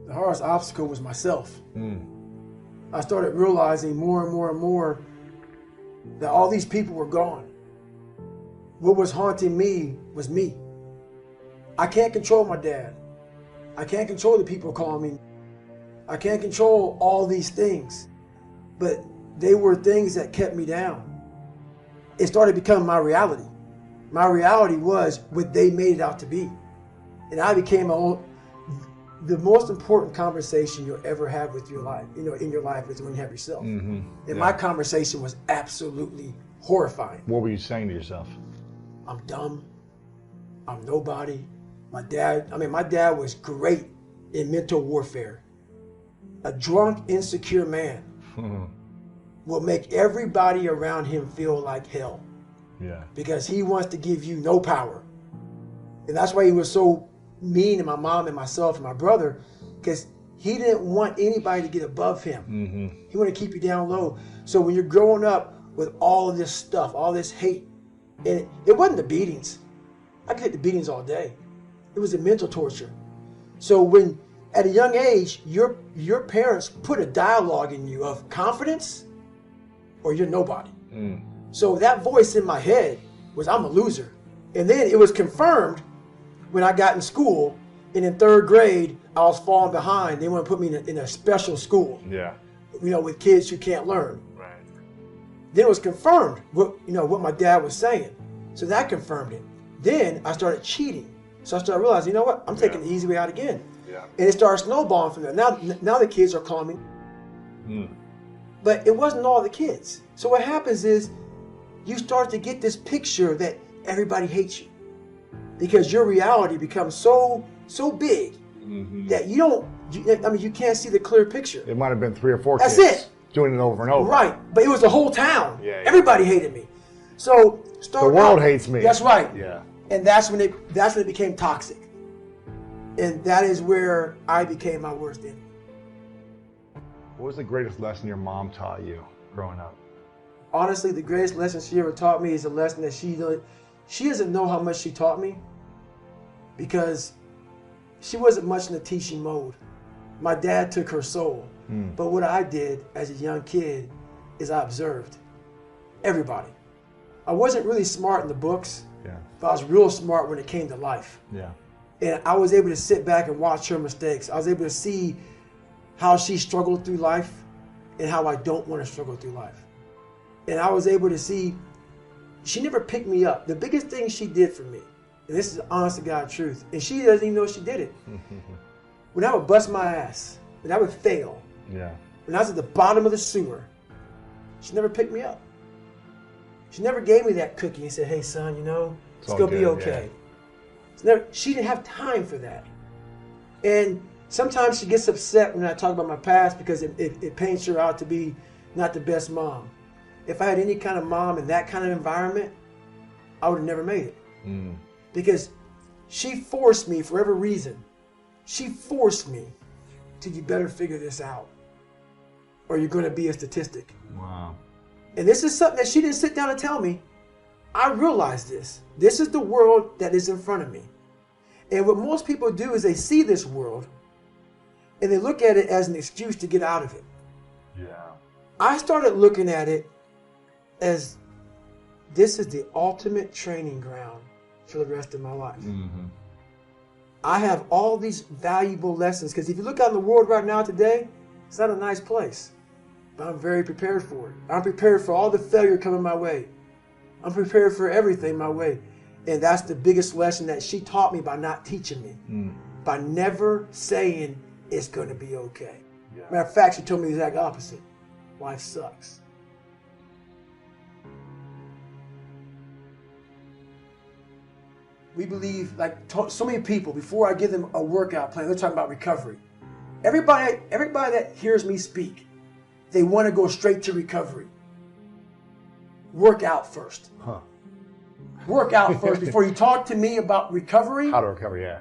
The hardest obstacle was myself. I started realizing more and more and more that all these people were gone. What was haunting me was me. I can't control my dad. I can't control the people calling me. I can't control all these things. But they were things that kept me down. It started becoming my reality. My reality was what they made it out to be. And I became the most important conversation you'll ever have with your life, in your life, is when you have yourself. And my conversation was absolutely horrifying. What were you saying to yourself? I'm dumb. I'm nobody. My dad was great in mental warfare. A drunk, insecure man will make everybody around him feel like hell. Yeah. Because he wants to give you no power. And that's why he was so mean to my mom and myself and my brother, because he didn't want anybody to get above him. He wanted to keep you down low. So when you're growing up with all of this stuff, all this hate, and it wasn't the beatings. I could hit the beatings all day. It was the mental torture. So when at a young age, your parents put a dialogue in you of confidence or you're nobody. So that voice in my head was, I'm a loser. And then it was confirmed when I got in school, and in 3rd grade, I was falling behind. They want to put me in a special school. Yeah. With kids who can't learn. Right. Then it was confirmed what my dad was saying. So that confirmed it. Then I started cheating. So I started realizing, I'm taking the easy way out again. Yeah. And it started snowballing from there. Now the kids are calling me. But it wasn't all the kids. So what happens is you start to get this picture that everybody hates you. Because your reality becomes so big that you can't see the clear picture. It might have been 3 or 4 That's kids it. doing it over and over. Right, but it was the whole town. Yeah. Everybody hated me. So the world hates me. That's right. Yeah. And that's when it became toxic. And that is where I became my worst enemy. What was the greatest lesson your mom taught you growing up? Honestly, the greatest lesson she ever taught me is a lesson that she doesn't know how much she taught me, because she wasn't much in the teaching mode. My dad took her soul. But what I did as a young kid is I observed everybody. I wasn't really smart in the books, but I was real smart when it came to life. Yeah. And I was able to sit back and watch her mistakes. I was able to see how she struggled through life and how I don't want to struggle through life. And I was able to see she never picked me up. The biggest thing she did for me, and this is honest to God truth, and she doesn't even know she did it. When I would bust my ass, when I would fail, when I was at the bottom of the sewer, she never picked me up. She never gave me that cookie and said, hey son, it's going to be okay. Yeah. She didn't have time for that. And sometimes she gets upset when I talk about my past because it paints her out to be not the best mom. If I had any kind of mom in that kind of environment, I would have never made it. Because she forced me, for whatever reason, she forced me to, you better figure this out or you're going to be a statistic. Wow. And this is something that she didn't sit down and tell me. I realized this. This is the world that is in front of me. And what most people do is they see this world and they look at it as an excuse to get out of it. Yeah. I started looking at it as this is the ultimate training ground for the rest of my life. I have all these valuable lessons, because if you look out in the world right now today, it's not a nice place. But I'm very prepared for it. I'm prepared for all the failure coming my way. I'm prepared for everything my way. And that's the biggest lesson that she taught me by not teaching me. By never saying it's going to be okay. Yeah. Matter of fact, she told me the exact opposite. Life sucks. We believe, so many people, before I give them a workout plan, they're talking about recovery. Everybody that hears me speak, they want to go straight to recovery. Work out first. Work out first. Before you talk to me about recovery. How to recover, yeah.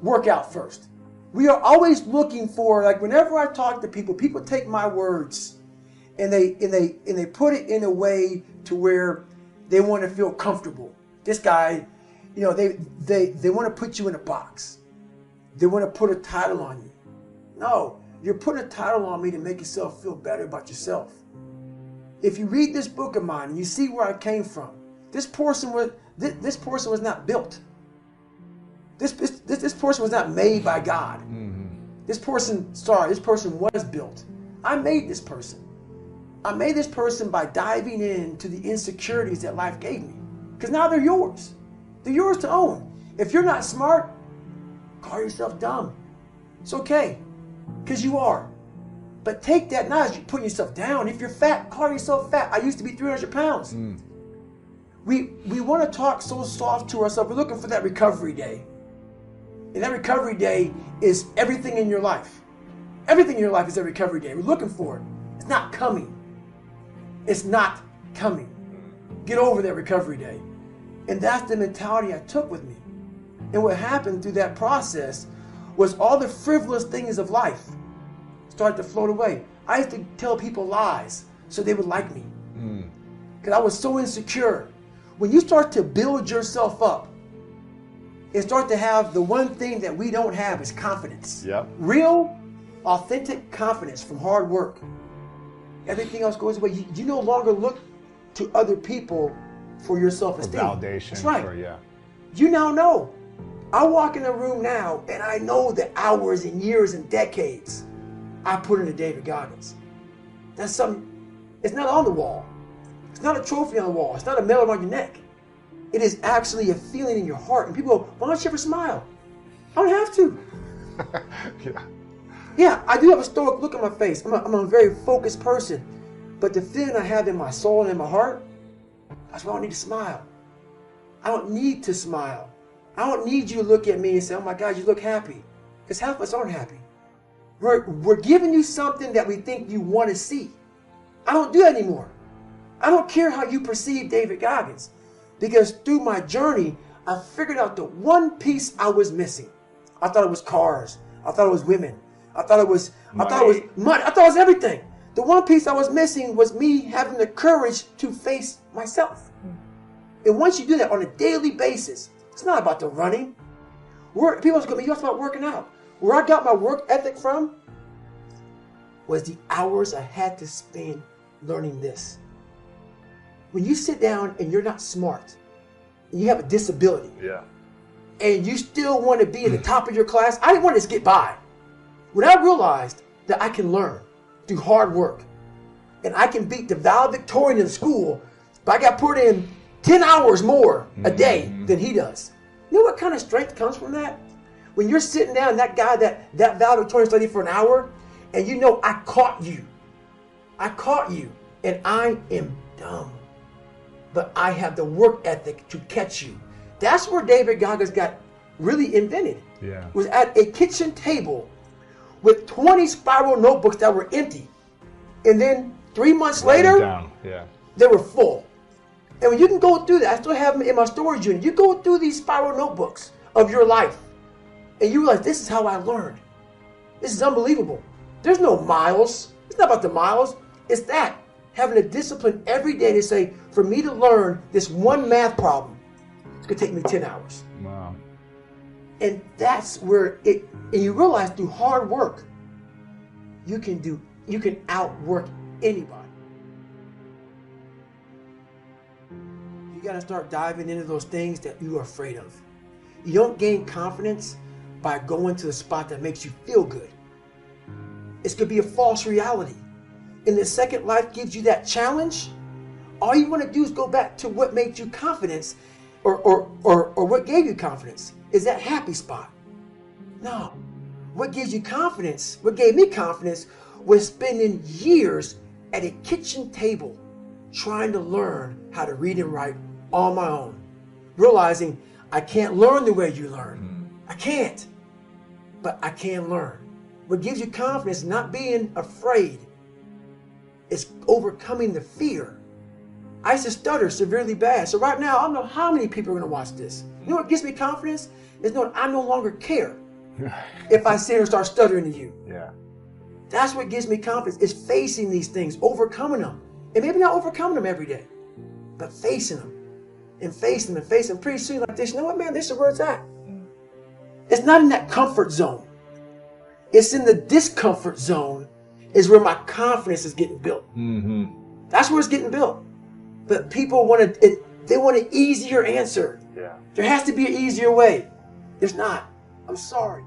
Work out first. We are always looking for, whenever I talk to people, people take my words and they put it in a way to where they want to feel comfortable. This guy, they want to put you in a box. They want to put a title on you. No, you're putting a title on me to make yourself feel better about yourself. If you read this book of mine and you see where I came from, this person was not built. This person was not made by God. This person was built. I made this person. I made this person by diving into the insecurities that life gave me. Because now they're yours. They're yours to own. If you're not smart, call yourself dumb. It's okay, because you are. But take that not as you putting yourself down. If you're fat, call yourself fat. I used to be 300 pounds. We want to talk so soft to ourselves. We're looking for that recovery day. And that recovery day is everything in your life. Everything in your life is a recovery day. We're looking for it. It's not coming. It's not coming. Get over that recovery day. And that's the mentality I took with me. And what happened through that process was all the frivolous things of life started to float away. I used to tell people lies so they would like me. Because I was so insecure. When you start to build yourself up and start to have the one thing that we don't have is confidence. Yep. Real, authentic confidence from hard work. Everything else goes away. You no longer look to other people for your self-esteem. For validation. That's right. Yeah. You now know. I walk in a room now and I know the hours and years and decades I put into David Goggins. That's something, it's not on the wall. It's not a trophy on the wall. It's not a medal on your neck. It is actually a feeling in your heart. And people go, why don't you ever smile? I don't have to. Yeah, I do have a stoic look on my face. I'm a very focused person. But the feeling I have in my soul and in my heart, that's why I don't need to smile. I don't need to smile. I don't need you to look at me and say, oh my God, you look happy. Because half of us aren't happy. We're giving you something that we think you want to see. I don't do that anymore. I don't care how you perceive David Goggins. Because through my journey, I figured out the one piece I was missing. I thought it was cars. I thought it was women. I thought it was money. I thought it was everything. The one piece I was missing was me having the courage to face myself. And once you do that on a daily basis, it's not about the running. People are going to be about working out. Where I got my work ethic from was the hours I had to spend learning this. When you sit down and you're not smart, and you have a disability, and you still want to be at the top of your class, I didn't want to just get by. When I realized that I can learn through hard work, and I can beat the valedictorian in school, but I got put in 10 hours more a day than he does. You know what kind of strength comes from that? When you're sitting down, that guy that valedictorian studied for an hour, and you know I caught you, and I am dumb, but I have the work ethic to catch you. That's where David Goggins got really invented. Yeah. Was at a kitchen table with 20 spiral notebooks that were empty, and then 3 months later, they were full. And when you can go through that, I still have them in my storage unit. You go through these spiral notebooks of your life, and you realize this is how I learned. This is unbelievable. There's no miles. It's not about the miles. It's that. Having a discipline every day to say, for me to learn this one math problem, it's going to take me 10 hours. Wow. And that's where and you realize through hard work, you can outwork anybody. You got to start diving into those things that you are afraid of. You don't gain confidence by going to the spot that makes you feel good. It's going to be a false reality. And the second life gives you that challenge, all you want to do is go back to what made you confidence or what gave you confidence. Is that happy spot? No. What gives you confidence, what gave me confidence, was spending years at a kitchen table trying to learn how to read and write on my own. Realizing I can't learn the way you learn. I can't. But I can learn. What gives you confidence is not being afraid. It's overcoming the fear. I used to stutter severely bad. So right now, I don't know how many people are going to watch this. You know what gives me confidence? Is knowing I no longer care if I sit here and start stuttering to you. Yeah. That's what gives me confidence, is facing these things, overcoming them. And maybe not overcoming them every day, but facing them and facing them and facing them. Pretty soon like this, you know what, man, this is where it's at. It's not in that comfort zone. It's in the discomfort zone is where my confidence is getting built. Mm-hmm. That's where it's getting built. But people want to, they want an easier answer. Yeah. There has to be an easier way. There's not. I'm sorry.